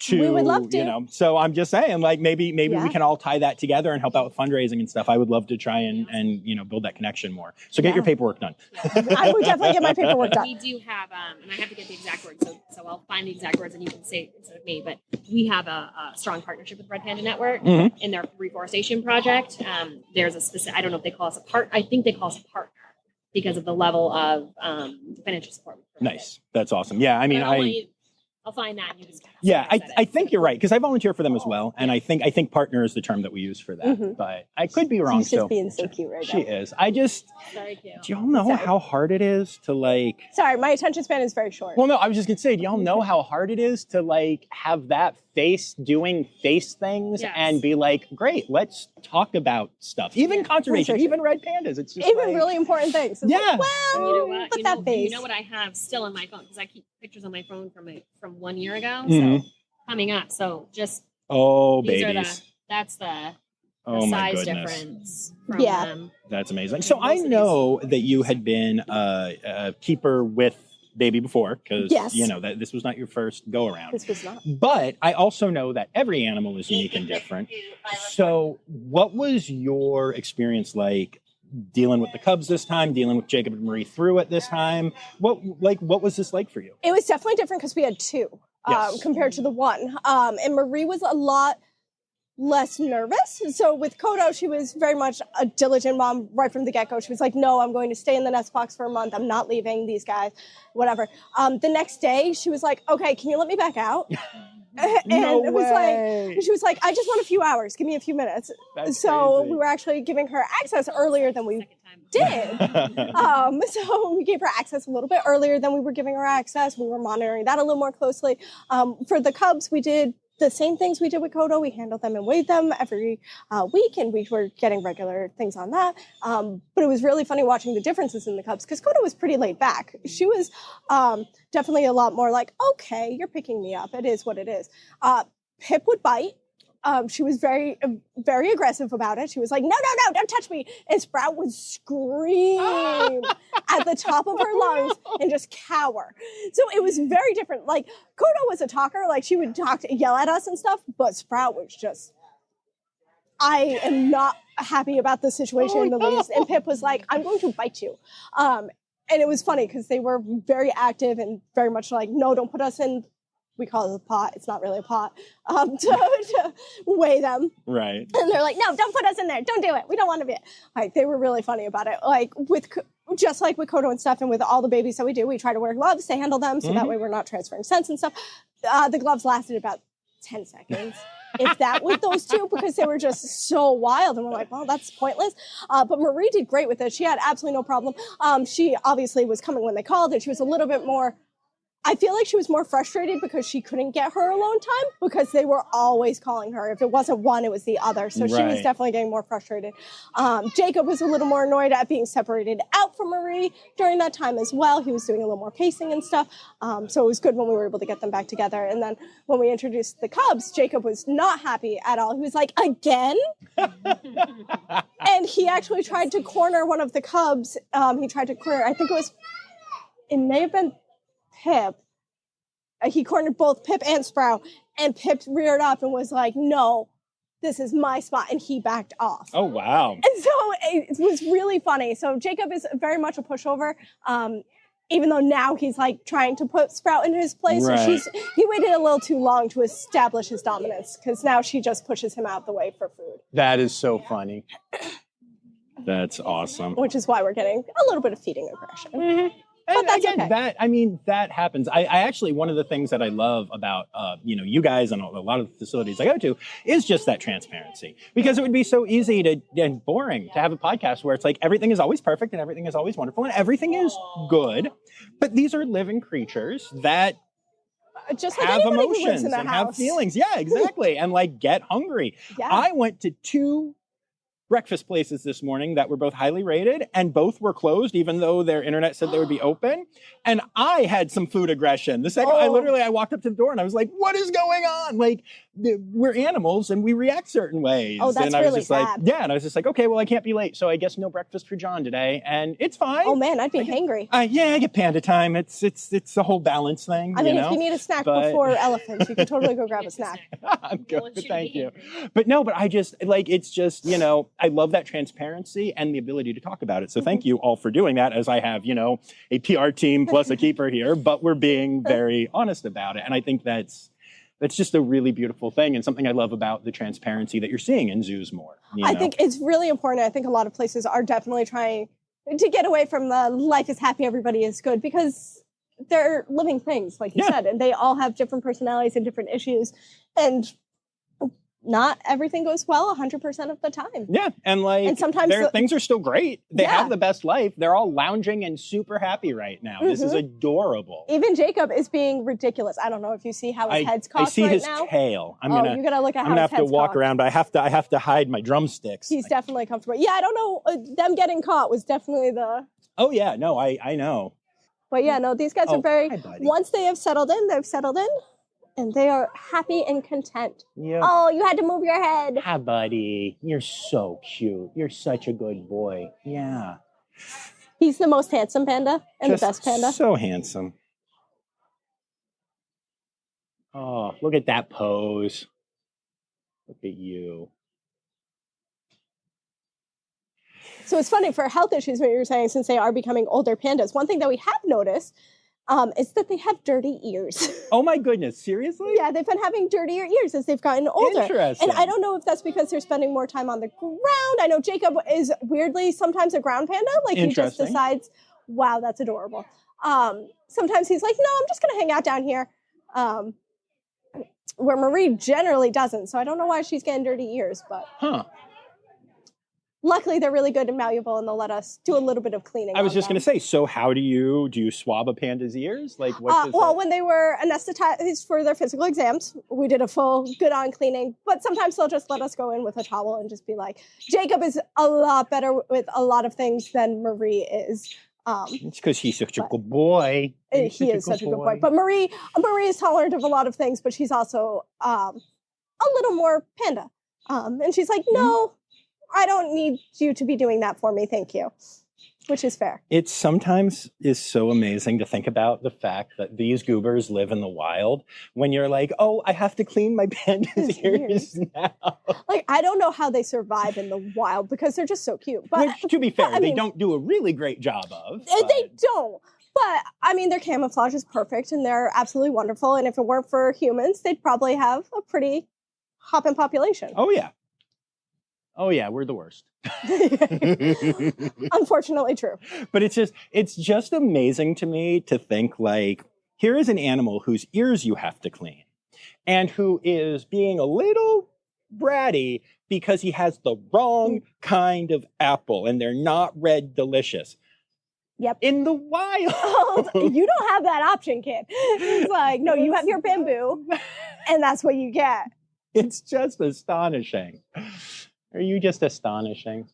we would love to. So I'm just saying, like, maybe we can all tie that together and help out with fundraising and stuff. I would love to try and build that connection more. So get your paperwork done. I would definitely get my paperwork done. We do have, and I have to get the exact words, so I'll find the exact words and you can say it instead of me, but we have a strong partnership with Red Panda Network in their reforestation project. There's a specific, I don't know if they call us a partner, I think they call us a partner because of the level of financial support. Nice. That's awesome. Yeah, I mean, I'll find that. And you just I think you're right because I volunteer for them as well, and I think partner is the term that we use for that. But I could be wrong. She's just being so cute right now. She is. Very cute. Do y'all know how hard it is to like? Sorry, my attention span is very short. Well, no, I was just gonna say, do y'all know how hard it is to like have that face doing face things and be like, great, let's talk about stuff, even conservation, even red pandas. It's just even really important things. It's like, You know what? but that face. You know what I have still on my phone because I keep pictures on my phone from 1 year ago. So coming up. So just these babies. That's the my size goodness. difference from them. That's amazing. So I know that you had been a keeper with baby before because that this was not your first go around. This was not. But I also know that every animal is unique and different. So what was your experience like dealing with the cubs this time, dealing with Jacob and Marie through it this time? What was this like for you? It was definitely different because we had two compared to the one. And Marie was a lot less nervous. So with Kodo, she was very much a diligent mom right from the get-go. She was like, no, I'm going to stay in the nest box for a month. I'm not leaving these guys, whatever. The next day, she was like, okay, can you let me back out? And it was like, she was like, I just want a few hours. Give me a few minutes. That's so crazy. we were actually giving her access earlier than we did. So we gave her access a little bit earlier than we were giving her access. We were monitoring that a little more closely. For the cubs, we did the same things we did with Kodo. We handled them and weighed them every week, and we were getting regular things on that. But it was really funny watching the differences in the cubs because Kodo was pretty laid back. She was definitely a lot more like, okay, you're picking me up. It is what it is. Pip would bite. She was very, very aggressive about it. She was like, no, don't touch me. And Sprout would scream at the top of her lungs and just cower. So it was very different. Like, Kodo was a talker. Like, she would yell at us and stuff, but Sprout was just, I am not happy about the situation in the least. And Pip was like, I'm going to bite you. And it was funny because they were very active and very much like, no, don't put us in. We call it a pot. It's not really a pot. To weigh them. Right. And they're like, no, don't put us in there. Don't do it. We don't want to be it. Like, they were really funny about it. Like, just like with Kodo and stuff and with all the babies that we do, we try to wear gloves to handle them so that way we're not transferring scents and stuff. The gloves lasted about 10 seconds. If that with those two, because they were just so wild. And we're like, well, that's pointless. But Marie did great with it. She had absolutely no problem. She obviously was coming when they called, and she was a little bit more, I feel like she was more frustrated because she couldn't get her alone time because they were always calling her. If it wasn't one, it was the other. So she was definitely getting more frustrated. Jacob was a little more annoyed at being separated out from Marie during that time as well. He was doing a little more pacing and stuff. So it was good when we were able to get them back together. And then when we introduced the cubs, Jacob was not happy at all. He was like, again? And he actually tried to corner one of the cubs. He tried to corner, I think it may have been Pip. He cornered both Pip and Sprout, and Pip reared up and was like, no, this is my spot, and he backed off. Oh, wow. And so it was really funny. So Jacob is very much a pushover, even though now he's like trying to put Sprout in his place. Right. So he waited a little too long to establish his dominance, because now she just pushes him out the way for food. That is so funny. That's awesome. Which is why we're getting a little bit of feeding aggression. And that's again, okay. that happens. I actually, one of the things that I love about, you guys and a lot of the facilities I go to is just that transparency. Because it would be so easy and boring to have a podcast where it's like everything is always perfect and everything is always wonderful and everything is good. But these are living creatures that just like have anybody who lives emotions in a and house. have feelings. Yeah, exactly. And like get hungry. Yeah. I went to 2 breakfast places this morning that were both highly rated and both were closed even though their internet said they would be open. And I had some food aggression. The second I walked up to the door and I was like, what is going on? Like, we're animals and we react certain ways. Oh, that's and I was really just sad. like, yeah. And I was just like, okay, well, I can't be late. So I guess no breakfast for John today. And it's fine. Oh man, I'd be hangry. Yeah, I get panda time. It's a whole balance thing. I mean, if you need a snack before elephants, you can totally go grab a snack. I'm good. Thank you. But I just it's just, I love that transparency and the ability to talk about it. So thank you all for doing that, as I have, a PR team plus a keeper here, but we're being very honest about it. And I think that's just a really beautiful thing and something I love about the transparency that you're seeing in zoos more. I think it's really important. I think a lot of places are definitely trying to get away from the life is happy, everybody is good, because they're living things, like you said, and they all have different personalities and different issues. And not everything goes well 100% of the time. Yeah, and sometimes things are still great. They have the best life. They're all lounging and super happy right now. This is adorable. Even Jacob is being ridiculous. I don't know if you see how his head's cocked right now. I see his tail. You gotta look at how his head's I'm gonna have to walk cocked. around, but I have to hide my drumsticks. He's definitely comfortable. Yeah, I don't know. Them getting caught was definitely the. Oh yeah, no, I know. But yeah, no, these guys are very. Once they have settled in, they've settled in. And they are happy and content. Yeah. Oh, you had to move your head. Hi, buddy. You're so cute. You're such a good boy. Yeah. He's the most handsome panda and Just the best panda. So handsome. Oh, look at that pose. Look at you. So it's funny for health issues, what you were saying, since they are becoming older pandas. One thing that we have noticed is that they have dirty ears. Oh my goodness, seriously? Yeah, they've been having dirtier ears as they've gotten older. Interesting. And I don't know if that's because they're spending more time on the ground. I know Jacob is weirdly sometimes a ground panda. Like he just decides, wow, that's adorable. Sometimes he's like, no, I'm just going to hang out down here. Where Marie generally doesn't. So I don't know why she's getting dirty ears, but... Luckily, they're really good and malleable, and they'll let us do a little bit of cleaning. I was just going to say, so how do you swab a panda's ears? Like, what does when they were anesthetized for their physical exams, we did a full good-on cleaning. But sometimes they'll just let us go in with a towel and just be like, Jacob is a lot better with a lot of things than Marie is. It's because he's such a good boy. He is such a good boy. But Marie is tolerant of a lot of things, but she's also a little more panda. And she's like, no. I don't need you to be doing that for me, thank you. Which is fair. It sometimes is so amazing to think about the fact that these goobers live in the wild when you're like, oh, I have to clean my panda's ears now. Like, I don't know how they survive in the wild because they're just so cute. But, which, to be fair, they don't do a really great job of. They don't. But, I mean, their camouflage is perfect and they're absolutely wonderful. And if it weren't for humans, they'd probably have a pretty hopping population. Oh, yeah. Oh yeah, we're the worst. Unfortunately true. But it's just amazing to me to think like, here is an animal whose ears you have to clean and who is being a little bratty because he has the wrong kind of apple and they're not red delicious. Yep. In the wild. You don't have that option, kid. It's like, no, you have your bamboo and that's what you get. It's just astonishing. Are you just astonishing?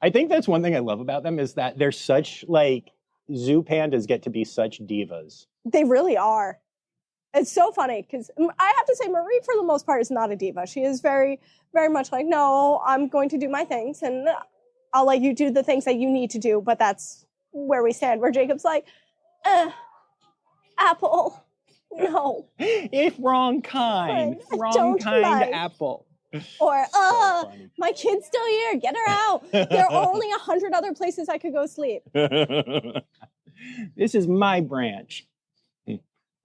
I think that's one thing I love about them is that they're such, like, zoo pandas get to be such divas. They really are. It's so funny because I have to say Marie, for the most part, is not a diva. She is very, very much like, no, I'm going to do my things and I'll let you do the things that you need to do. But that's where we stand, where Jacob's like, apple, no. If wrong kind, wrong kind like. apple. Or, my kid's still here, get her out. There are only 100 other places I could go sleep. This is my branch.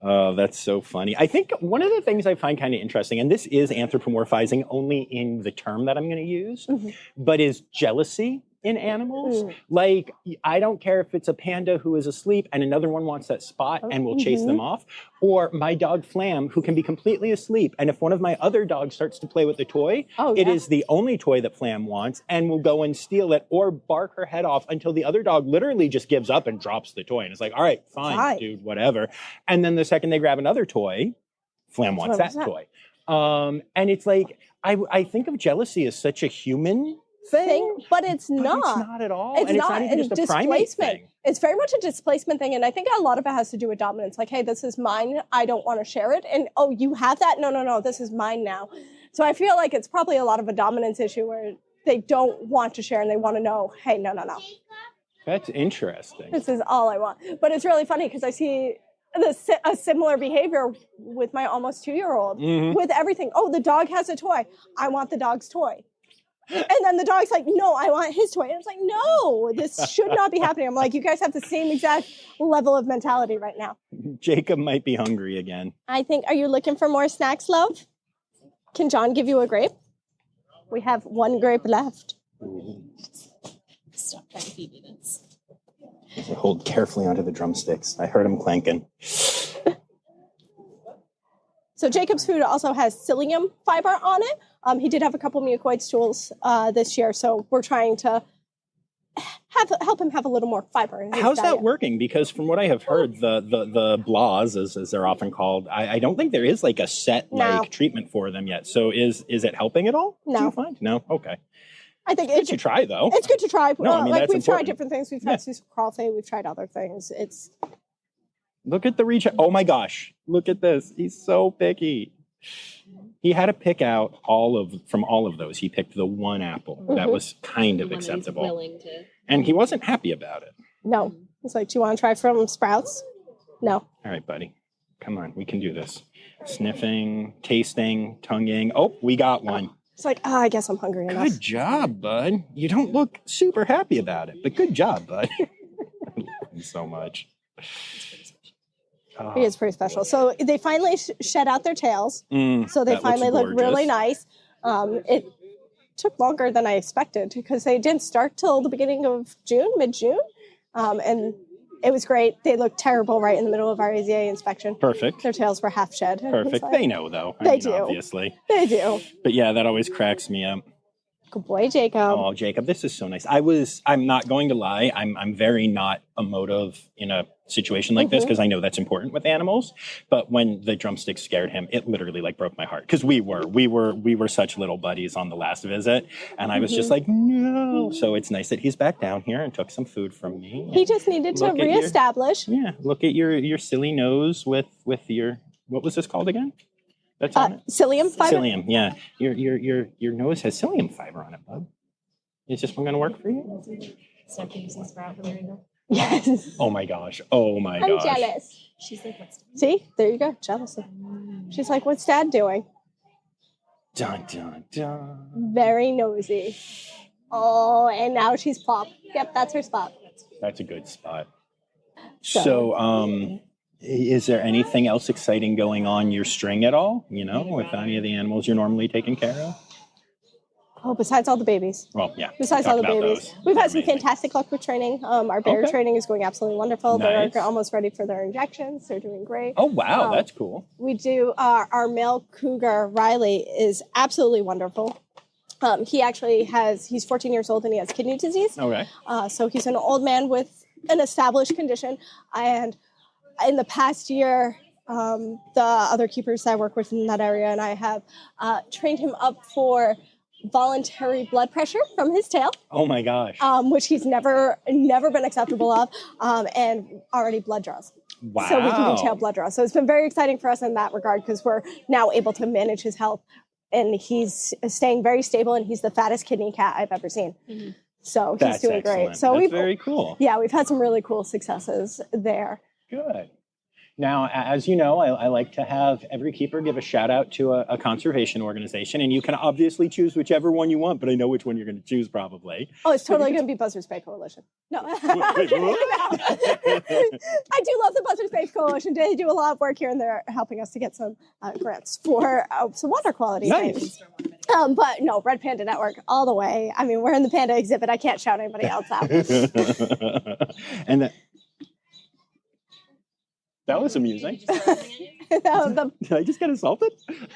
Oh, that's so funny. I think one of the things I find kind of interesting, and this is anthropomorphizing only in the term that I'm going to use, but is jealousy in animals. Like, I don't care if it's a panda who is asleep and another one wants that spot and will chase them off, or my dog Flam, who can be completely asleep, and if one of my other dogs starts to play with the toy, it is the only toy that Flam wants and will go and steal it or bark her head off until the other dog literally just gives up and drops the toy and it's like, all right, fine. Dude, whatever. And then the second they grab another toy, Flam wants that toy. And it's like, I think of jealousy as such a human thing, but it's not. It's not at all. It's not even just a primate thing. It's very much a displacement thing. And I think a lot of it has to do with dominance. Like, hey, this is mine. I don't want to share it. And, oh, you have that? No. This is mine now. So I feel like it's probably a lot of a dominance issue where they don't want to share and they want to know, hey, no. That's interesting. This is all I want. But it's really funny because I see a similar behavior with my almost 2-year-old with everything. Oh, the dog has a toy. I want the dog's toy. And then the dog's like, no, I want his toy. And it's like, no, this should not be happening. I'm like, you guys have the same exact level of mentality right now. Jacob might be hungry again. I think, are you looking for more snacks, Can John give you a grape? We have 1 grape left. Stop trying to feed me this. Hold carefully onto the drumsticks. I heard him clanking. So Jacob's food also has psyllium fiber on it. He did have a couple mucoid stools this year, so we're trying to help him have a little more fiber in his How's diet. that working? Because from what I have heard, the blahs, as they're often called, I don't think there is like a set treatment for them yet. So is it helping at all? No. Do you find? No? Okay. I think it's good to try, though. It's good to try. No, I mean, like that's we've tried important. different things. We've tried sucralfate. We've tried other things. Look at the reach. Oh my gosh. Look at this. He's so picky. He had to pick out from all of those. He picked the one apple that was kind of acceptable. And he wasn't happy about it. No. He's like, do you want to try from Sprouts? No. All right, buddy. Come on. We can do this. Sniffing, tasting, tonguing. Oh, we got one. It's like, I guess I'm hungry enough. Good job, bud. You don't look super happy about it, but good job, bud. I love him so much. He is pretty special. So they finally shed out their tails. So they finally look really nice. It took longer than I expected because they didn't start till the beginning of June, mid-June. And it was great. They looked terrible right in the middle of our AZA inspection. Perfect. Their tails were half shed. Perfect. Like, they know, though. They do. Obviously. They do. But yeah, that always cracks me up. Good boy, Jacob. Oh, Jacob, this is so nice. I'm not going to lie. I'm very not emotive in a situation like this because I know that's important with animals. But when the drumstick scared him, it literally like broke my heart because we were such little buddies on the last visit, and I was just like, no. So it's nice that he's back down here and took some food from me. He just needed to reestablish. Look at your silly nose with your, what was this called again? That's on it. Psyllium fiber? Psyllium, yeah. Your nose has psyllium fiber on it, bud. Is this one going to work for you? Steph, can you see Sprout from here? Yes. Oh my gosh. Oh my I'm gosh. jealous. She's like, what's Dad? See? There you go. Jealousy. She's like, what's Dad doing? Dun, dun, dun. Very nosy. Oh, and now she's plop. Yep, that's her spot. That's a good spot. So, is there anything else exciting going on your string at all? You know, with any of the animals you're normally taking care of? Oh, besides all the babies. Well, yeah. Besides all the babies. We've had some fantastic luck with training. Our bear training is going absolutely wonderful. Nice. They're almost ready for their injections. They're doing great. Oh, wow. That's cool. We do, our male cougar, Riley, is absolutely wonderful. He's 14 years old and he has kidney disease. Okay. So he's an old man with an established condition. And in the past year, the other keepers that I work with in that area and I have trained him up for voluntary blood pressure from his tail. Oh my gosh. Which he's never been acceptable of, and already blood draws. Wow. So we can do tail blood draws. So it's been very exciting for us in that regard because we're now able to manage his health, and he's staying very stable, and he's the fattest kidney cat I've ever seen. Mm-hmm. So he's doing great. So that's very cool. Yeah, we've had some really cool successes there. Good. Now, as you know, I like to have every keeper give a shout out to a conservation organization, and you can obviously choose whichever one you want, but I know which one you're going to choose probably. Oh, it's totally going to be Buzzards Bay Coalition. No. Wait, I do love the Buzzards Bay Coalition. They do a lot of work here, and they're helping us to get some grants for some water quality things. But no, Red Panda Network all the way. I mean, we're in the panda exhibit. I can't shout anybody else out. And that was amusing. Did I just get assaulted? Yep.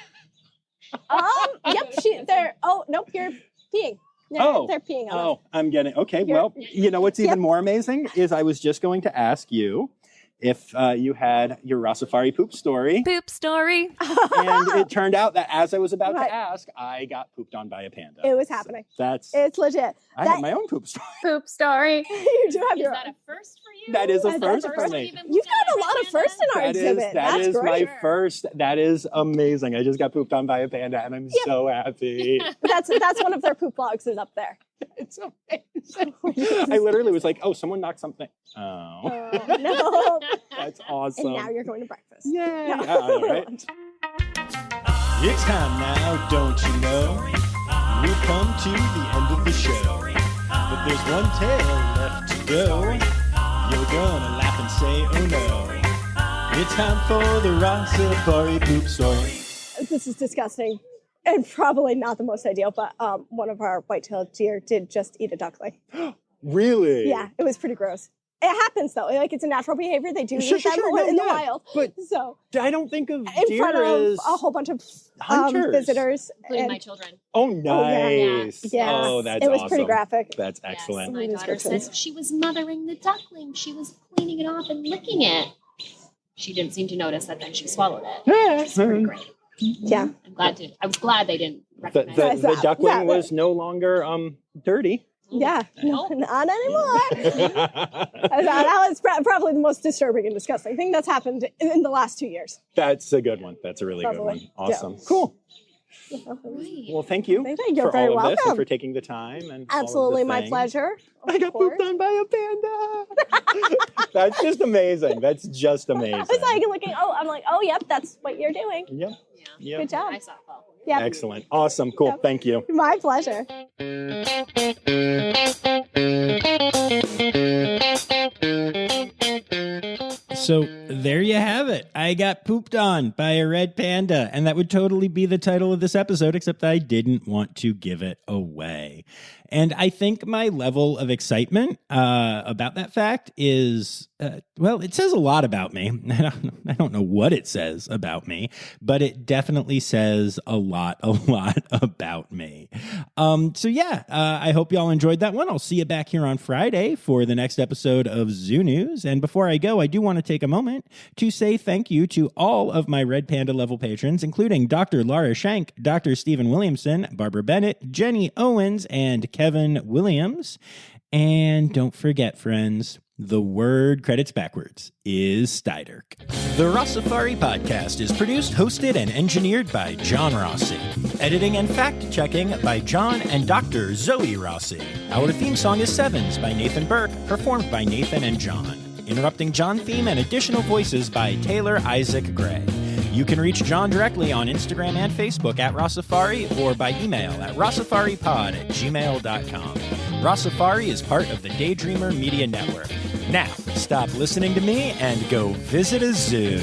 Nope. You're peeing. They're peeing on us. I'm getting okay. Well, you know what's even more amazing is I was just going to ask you if you had your Rossifari poop story. Poop story. And it turned out that as I was about to ask, I got pooped on by a panda. It was happening. So it's legit. I have my own poop story. Poop story. You do have your own. Is that a first for you? That is a first for me. You've got a lot of firsts in our exhibit. That is great. my first. That is amazing. I just got pooped on by a panda, and I'm so happy. That's one of their poop logs is up there. It's amazing. I literally was like, "Oh, someone knocked something." Oh, no, that's awesome. And now you're going to breakfast. Yay! No. All right. It's time now, don't you know? We've come to the end of the show, but there's one tale left to go. You're gonna laugh and say, "Oh no!" It's time for the Rossifari poop story. This is disgusting. And probably not the most ideal, but one of our white-tailed deer did just eat a duckling. Really? Yeah, it was pretty gross. It happens though; like it's a natural behavior. They do eat them in the wild. But so I don't think of in deer front of as a whole bunch of hunters. Visitors, including my children. Oh, nice! Yeah. Oh, that's it was awesome. pretty graphic. That's excellent. Yes, my daughter says she was mothering the duckling. She was cleaning it off and licking it. She didn't seem to notice that. Then she swallowed it. It's pretty great. Yeah, I was glad they didn't recognize the duckling was no longer dirty. Yeah, not anymore. That was probably the most disturbing and disgusting thing that's happened in the last 2 years. That's a good one. That's a really good one. Awesome. Yeah. Cool. Well, thank you You're for very all of welcome. this and for taking the time. And absolutely all of the my pleasure. I got pooped on by a panda. That's just amazing. That's just amazing. I was like looking. I'm like, yep, that's what you're doing. Yep. Yeah. Good job. I saw it fall. Yeah. Excellent. Awesome. Cool. Yep. Thank you. My pleasure. So there you have it. I got pooped on by a red panda, and that would totally be the title of this episode, except I didn't want to give it away. And I think my level of excitement about that fact is, it says a lot about me. I don't know what it says about me, but it definitely says a lot about me. I hope y'all enjoyed that one. I'll see you back here on Friday for the next episode of Zoo News. And before I go, I do want to take a moment to say thank you to all of my Red Panda level patrons, including Dr. Laura Schenk, Dr. Stephen Williamson, Barbara Bennett, Jenny Owens, and Kevin Williams. And don't forget, friends, the word credits backwards is Steiderk. The Rossifari podcast is produced, hosted, and engineered by John Rossi. Editing and fact-checking by John and Dr. Zoe Rossi. Our theme song is Sevens by Nathan Burke, performed by Nathan and John. Interrupting John theme and additional voices by Taylor Isaac Gray. You can reach John directly on Instagram and Facebook at Rossifari or by email at rossifaripod@gmail.com. Rossifari is part of the Daydreamer Media Network. Now, stop listening to me and go visit a zoo.